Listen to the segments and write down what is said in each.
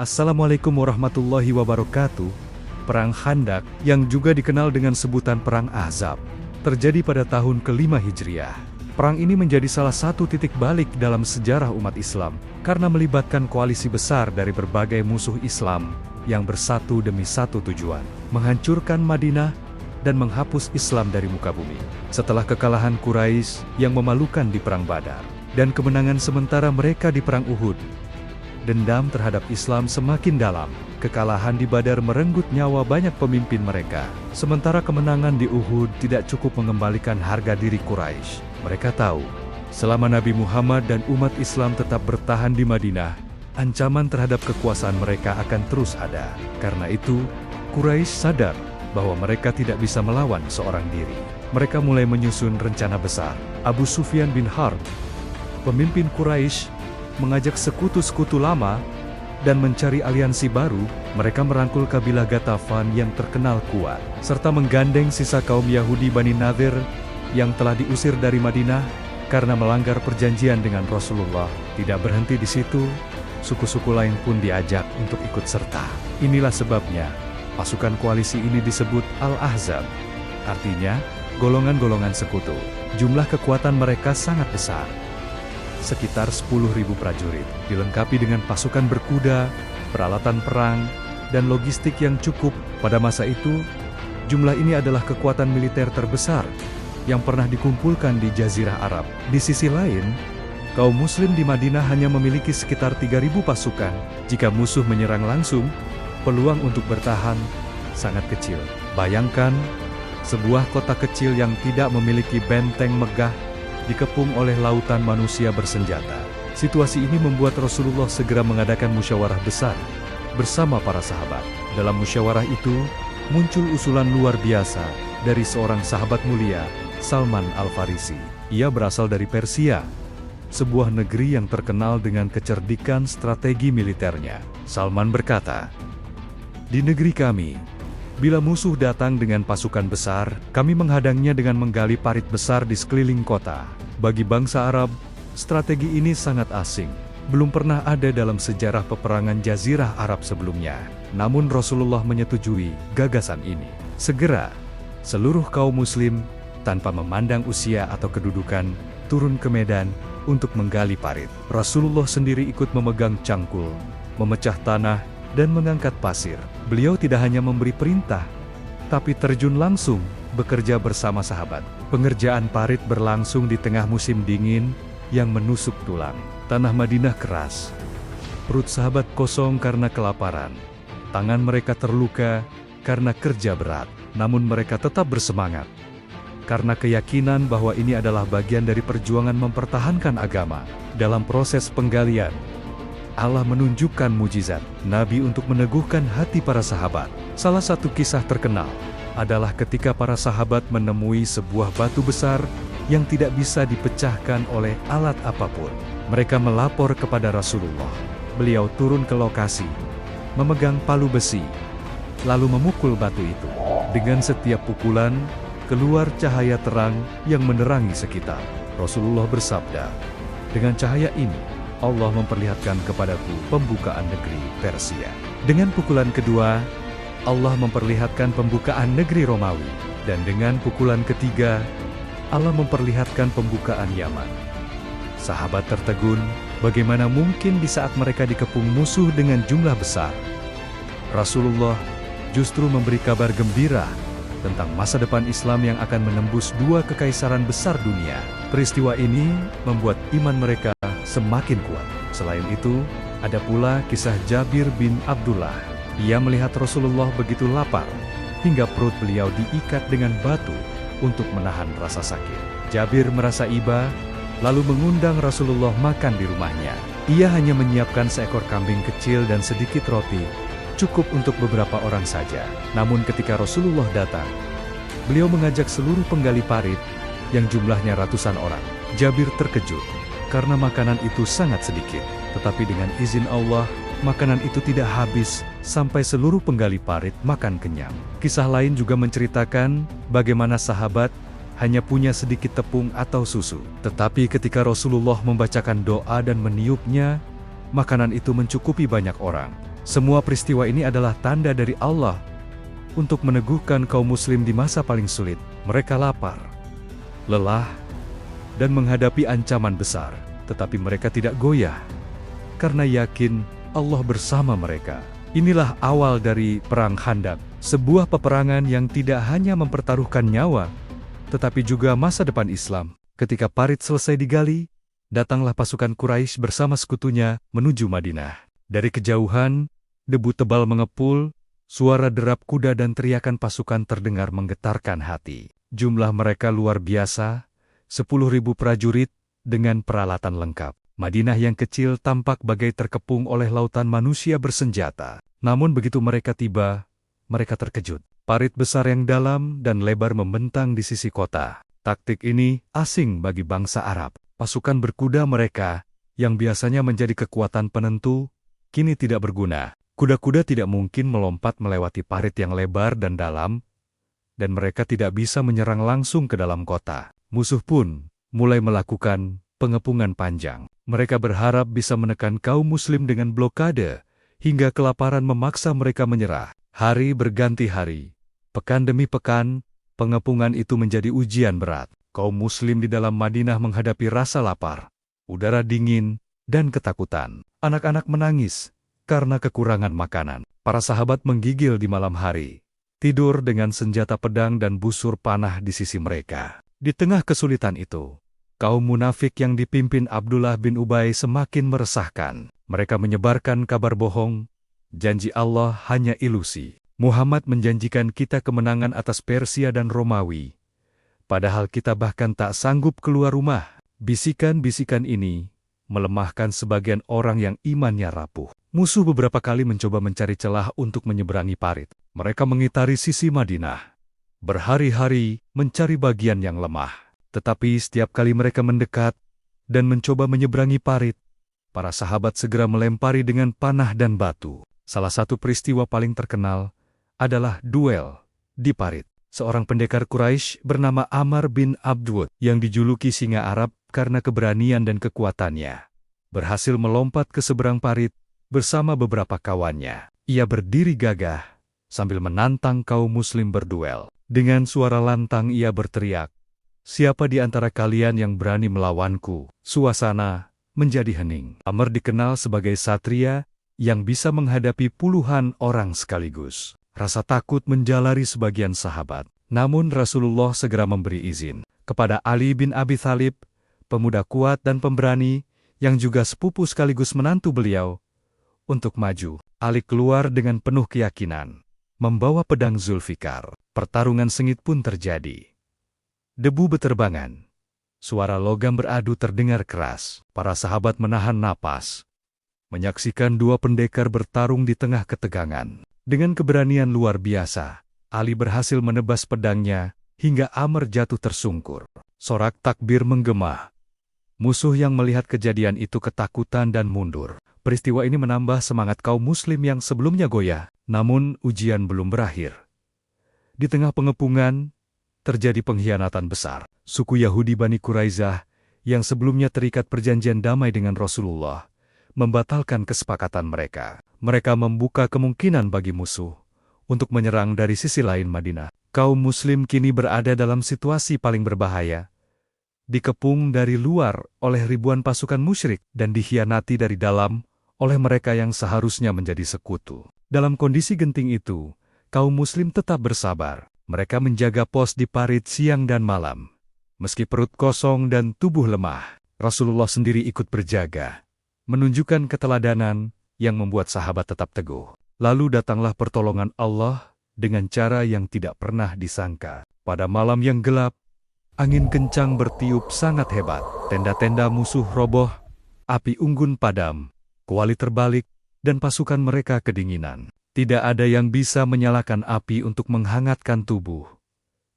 Assalamualaikum warahmatullahi wabarakatuh. Perang Khandaq, yang juga dikenal dengan sebutan Perang Ahzab, terjadi pada tahun ke-5 Hijriah. Perang ini menjadi salah satu titik balik dalam sejarah umat Islam, karena melibatkan koalisi besar dari berbagai musuh Islam, yang bersatu demi satu tujuan, menghancurkan Madinah, dan menghapus Islam dari muka bumi. Setelah kekalahan Quraisy yang memalukan di Perang Badar, dan kemenangan sementara mereka di Perang Uhud, dendam terhadap Islam semakin dalam. Kekalahan di Badar merenggut nyawa banyak pemimpin mereka. Sementara kemenangan di Uhud tidak cukup mengembalikan harga diri Quraisy. Mereka tahu, selama Nabi Muhammad dan umat Islam tetap bertahan di Madinah, ancaman terhadap kekuasaan mereka akan terus ada. Karena itu, Quraisy sadar bahwa mereka tidak bisa melawan seorang diri. Mereka mulai menyusun rencana besar. Abu Sufyan bin Harb, pemimpin Quraisy, mengajak sekutu-sekutu lama dan mencari aliansi baru. Mereka merangkul kabilah Ghatafan yang terkenal kuat, serta menggandeng sisa kaum Yahudi Bani Nadir yang telah diusir dari Madinah karena melanggar perjanjian dengan Rasulullah. Tidak berhenti di situ, suku-suku lain pun diajak untuk ikut serta. Inilah sebabnya pasukan koalisi ini disebut Al-Ahzab, artinya golongan-golongan sekutu. Jumlah kekuatan mereka sangat besar, sekitar 10.000 prajurit, dilengkapi dengan pasukan berkuda, peralatan perang, dan logistik yang cukup. Pada masa itu, jumlah ini adalah kekuatan militer terbesar yang pernah dikumpulkan di Jazirah Arab. Di sisi lain, kaum muslim di Madinah hanya memiliki sekitar 3.000 pasukan. Jika musuh menyerang langsung, peluang untuk bertahan sangat kecil. Bayangkan, sebuah kota kecil yang tidak memiliki benteng megah dikepung oleh lautan manusia bersenjata. Situasi ini membuat Rasulullah segera mengadakan musyawarah besar bersama para sahabat. Dalam musyawarah itu, muncul usulan luar biasa dari seorang sahabat mulia, Salman Al-Farisi. Ia berasal dari Persia, sebuah negeri yang terkenal dengan kecerdikan strategi militernya. Salman berkata, "Di negeri kami, bila musuh datang dengan pasukan besar, kami menghadangnya dengan menggali parit besar di sekeliling kota." Bagi bangsa Arab, strategi ini sangat asing. Belum pernah ada dalam sejarah peperangan Jazirah Arab sebelumnya. Namun Rasulullah menyetujui gagasan ini. Segera, seluruh kaum muslim, tanpa memandang usia atau kedudukan, turun ke medan untuk menggali parit. Rasulullah sendiri ikut memegang cangkul, memecah tanah, dan mengangkat pasir. Beliau tidak hanya memberi perintah, tapi terjun langsung bekerja bersama sahabat. Pengerjaan parit berlangsung di tengah musim dingin yang menusuk tulang. Tanah Madinah keras. Perut sahabat kosong karena kelaparan. Tangan mereka terluka karena kerja berat. Namun mereka tetap bersemangat, karena keyakinan bahwa ini adalah bagian dari perjuangan mempertahankan agama. Dalam proses penggalian, Allah menunjukkan mujizat Nabi untuk meneguhkan hati para sahabat. Salah satu kisah terkenal adalah ketika para sahabat menemui sebuah batu besar yang tidak bisa dipecahkan oleh alat apapun. Mereka melapor kepada Rasulullah. Beliau turun ke lokasi, memegang palu besi, lalu memukul batu itu. Dengan setiap pukulan, keluar cahaya terang yang menerangi sekitar. Rasulullah bersabda, "Dengan cahaya ini, Allah memperlihatkan kepadaku pembukaan negeri Persia." Dengan pukulan kedua, Allah memperlihatkan pembukaan negeri Romawi. Dan dengan pukulan ketiga, Allah memperlihatkan pembukaan Yaman. Sahabat tertegun, bagaimana mungkin di saat mereka dikepung musuh dengan jumlah besar? Rasulullah justru memberi kabar gembira tentang masa depan Islam yang akan menembus 2 kekaisaran besar dunia. Peristiwa ini membuat iman mereka semakin kuat. Selain itu, ada pula kisah Jabir bin Abdullah. Ia melihat Rasulullah begitu lapar, hingga perut beliau diikat dengan batu untuk menahan rasa sakit. Jabir merasa iba, lalu mengundang Rasulullah makan di rumahnya. Ia hanya menyiapkan seekor kambing kecil dan sedikit roti, cukup untuk beberapa orang saja. Namun ketika Rasulullah datang, beliau mengajak seluruh penggali parit, yang jumlahnya ratusan orang. Jabir terkejut, karena makanan itu sangat sedikit. Tetapi dengan izin Allah, makanan itu tidak habis sampai seluruh penggali parit makan kenyang. Kisah lain juga menceritakan bagaimana sahabat hanya punya sedikit tepung atau susu. Tetapi ketika Rasulullah membacakan doa dan meniupnya, makanan itu mencukupi banyak orang. Semua peristiwa ini adalah tanda dari Allah untuk meneguhkan kaum muslim di masa paling sulit. Mereka lapar, lelah, dan menghadapi ancaman besar, tetapi mereka tidak goyah karena yakin Allah bersama mereka. Inilah awal dari Perang Khandaq, sebuah peperangan yang tidak hanya mempertaruhkan nyawa, tetapi juga masa depan Islam. Ketika parit selesai digali, datanglah pasukan Quraisy bersama sekutunya menuju Madinah. Dari kejauhan, debu tebal mengepul, suara derap kuda dan teriakan pasukan terdengar menggetarkan hati. Jumlah mereka luar biasa, 10.000 prajurit dengan peralatan lengkap. Madinah yang kecil tampak bagai terkepung oleh lautan manusia bersenjata. Namun begitu mereka tiba, mereka terkejut. Parit besar yang dalam dan lebar membentang di sisi kota. Taktik ini asing bagi bangsa Arab. Pasukan berkuda mereka, yang biasanya menjadi kekuatan penentu, kini tidak berguna. Kuda-kuda tidak mungkin melompat melewati parit yang lebar dan dalam, dan mereka tidak bisa menyerang langsung ke dalam kota. Musuh pun mulai melakukan pengepungan panjang. Mereka berharap bisa menekan kaum muslim dengan blokade, hingga kelaparan memaksa mereka menyerah. Hari berganti hari, pekan demi pekan, pengepungan itu menjadi ujian berat. Kaum muslim di dalam Madinah menghadapi rasa lapar, udara dingin, dan ketakutan. Anak-anak menangis karena kekurangan makanan. Para sahabat menggigil di malam hari, tidur dengan senjata pedang dan busur panah di sisi mereka. Di tengah kesulitan itu, kaum munafik yang dipimpin Abdullah bin Ubay semakin meresahkan. Mereka menyebarkan kabar bohong, janji Allah hanya ilusi. Muhammad menjanjikan kita kemenangan atas Persia dan Romawi, padahal kita bahkan tak sanggup keluar rumah. Bisikan-bisikan ini melemahkan sebagian orang yang imannya rapuh. Musuh beberapa kali mencoba mencari celah untuk menyeberangi parit. Mereka mengitari sisi Madinah, berhari-hari mencari bagian yang lemah. Tetapi setiap kali mereka mendekat dan mencoba menyeberangi parit, para sahabat segera melempari dengan panah dan batu. Salah satu peristiwa paling terkenal adalah duel di parit. Seorang pendekar Quraisy bernama Amr bin Abdwud, yang dijuluki singa Arab karena keberanian dan kekuatannya, berhasil melompat ke seberang parit bersama beberapa kawannya. Ia berdiri gagah sambil menantang kaum muslim berduel. Dengan suara lantang ia berteriak, "Siapa di antara kalian yang berani melawanku?" Suasana menjadi hening. Amr dikenal sebagai satria yang bisa menghadapi puluhan orang sekaligus. Rasa takut menjalari sebagian sahabat. Namun Rasulullah segera memberi izin kepada Ali bin Abi Thalib, pemuda kuat dan pemberani, yang juga sepupu sekaligus menantu beliau, untuk maju. Ali keluar dengan penuh keyakinan, membawa pedang Zulfikar. Pertarungan sengit pun terjadi. Debu beterbangan. Suara logam beradu terdengar keras. Para sahabat menahan napas, menyaksikan dua pendekar bertarung di tengah ketegangan. Dengan keberanian luar biasa, Ali berhasil menebas pedangnya hingga Amr jatuh tersungkur. Sorak takbir menggema. Musuh yang melihat kejadian itu ketakutan dan mundur. Peristiwa ini menambah semangat kaum muslim yang sebelumnya goyah. Namun ujian belum berakhir. Di tengah pengepungan, terjadi pengkhianatan besar. Suku Yahudi Bani Quraisyah yang sebelumnya terikat perjanjian damai dengan Rasulullah, membatalkan kesepakatan mereka. Mereka membuka kemungkinan bagi musuh untuk menyerang dari sisi lain Madinah. Kaum muslim kini berada dalam situasi paling berbahaya, dikepung dari luar oleh ribuan pasukan musyrik dan dikhianati dari dalam oleh mereka yang seharusnya menjadi sekutu. Dalam kondisi genting itu, kaum muslim tetap bersabar. Mereka menjaga pos di parit siang dan malam. Meski perut kosong dan tubuh lemah, Rasulullah sendiri ikut berjaga, menunjukkan keteladanan yang membuat sahabat tetap teguh. Lalu datanglah pertolongan Allah dengan cara yang tidak pernah disangka. Pada malam yang gelap, angin kencang bertiup sangat hebat. Tenda-tenda musuh roboh, api unggun padam, kuali terbalik, dan pasukan mereka kedinginan. Tidak ada yang bisa menyalakan api untuk menghangatkan tubuh.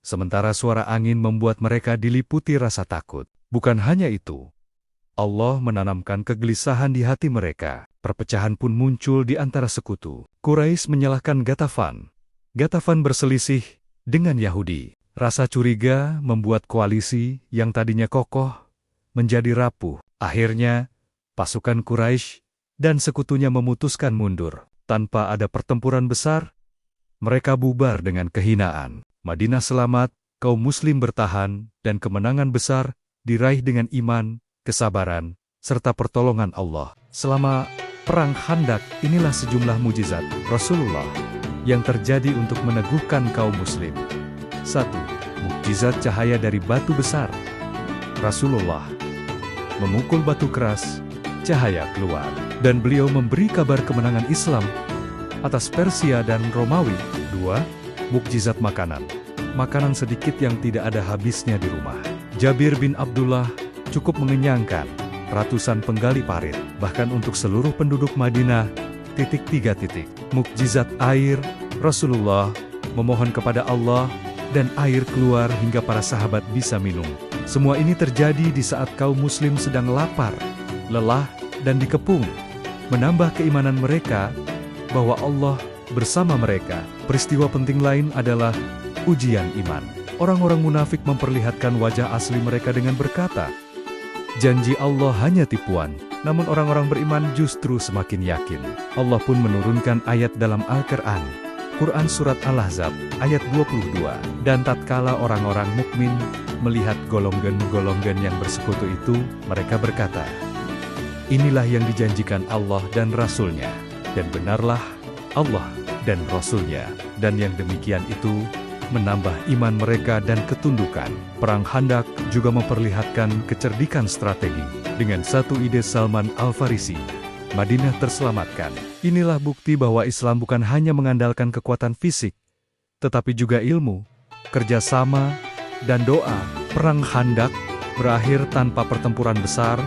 Sementara suara angin membuat mereka diliputi rasa takut. Bukan hanya itu, Allah menanamkan kegelisahan di hati mereka. Perpecahan pun muncul di antara sekutu. Quraisy menyalahkan Ghatafan. Ghatafan berselisih dengan Yahudi. Rasa curiga membuat koalisi yang tadinya kokoh menjadi rapuh. Akhirnya, pasukan Quraisy dan sekutunya memutuskan mundur. Tanpa ada pertempuran besar, mereka bubar dengan kehinaan. Madinah selamat, kaum muslim bertahan, dan kemenangan besar diraih dengan iman, kesabaran, serta pertolongan Allah. Selama Perang Khandaq, inilah sejumlah mujizat Rasulullah yang terjadi untuk meneguhkan kaum muslim. 1. Mukjizat cahaya dari batu besar. Rasulullah memukul batu keras, cahaya keluar, dan beliau memberi kabar kemenangan Islam atas Persia dan Romawi. 2. Mukjizat makanan. Makanan sedikit yang tidak ada habisnya di rumah. Jabir bin Abdullah cukup mengenyangkan ratusan penggali parit, bahkan untuk seluruh penduduk Madinah. 3. Mukjizat air. Rasulullah memohon kepada Allah dan air keluar hingga para sahabat bisa minum. Semua ini terjadi di saat kaum muslim sedang lapar, lelah, dan dikepung, menambah keimanan mereka bahwa Allah bersama mereka. Peristiwa penting lain adalah ujian iman. Orang-orang munafik memperlihatkan wajah asli mereka dengan berkata, janji Allah hanya tipuan. Namun orang-orang beriman justru semakin yakin. Allah pun menurunkan ayat dalam Al-Quran. Quran Surat Al-Ahzab, ayat 22. Dan tatkala orang-orang mukmin melihat golongan-golongan yang bersekutu itu, mereka berkata, inilah yang dijanjikan Allah dan Rasul-Nya. Dan benarlah Allah dan Rasul-Nya. Dan yang demikian itu menambah iman mereka dan ketundukan. Perang Khandaq juga memperlihatkan kecerdikan strategi. Dengan satu ide Salman Al-Farisi, Madinah terselamatkan. Inilah bukti bahwa Islam bukan hanya mengandalkan kekuatan fisik, tetapi juga ilmu, kerjasama, dan doa. Perang Khandaq berakhir tanpa pertempuran besar,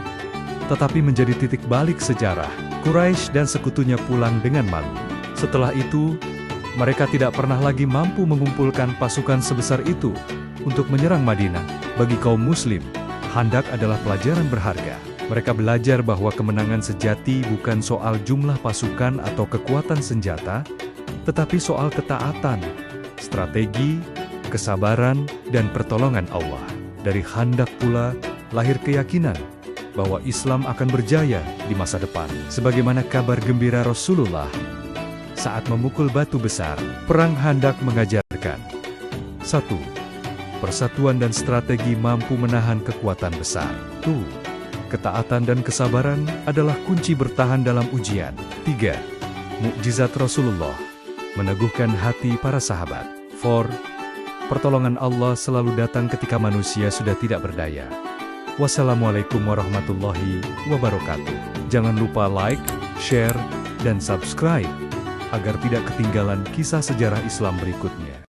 tetapi menjadi titik balik sejarah. Quraisy dan sekutunya pulang dengan malu. Setelah itu, mereka tidak pernah lagi mampu mengumpulkan pasukan sebesar itu untuk menyerang Madinah. Bagi kaum muslim, Khandaq adalah pelajaran berharga. Mereka belajar bahwa kemenangan sejati bukan soal jumlah pasukan atau kekuatan senjata, tetapi soal ketaatan, strategi, kesabaran, dan pertolongan Allah. Dari Khandaq pula lahir keyakinan bahwa Islam akan berjaya di masa depan. Sebagaimana kabar gembira Rasulullah saat memukul batu besar. Perang Khandaq mengajarkan 1. Persatuan dan strategi mampu menahan kekuatan besar. 2. Ketaatan dan kesabaran adalah kunci bertahan dalam ujian. 3. Mukjizat Rasulullah meneguhkan hati para sahabat. 4. Pertolongan Allah selalu datang ketika manusia sudah tidak berdaya. Wassalamualaikum warahmatullahi wabarakatuh. Jangan lupa like, share, dan subscribe agar tidak ketinggalan kisah sejarah Islam berikutnya.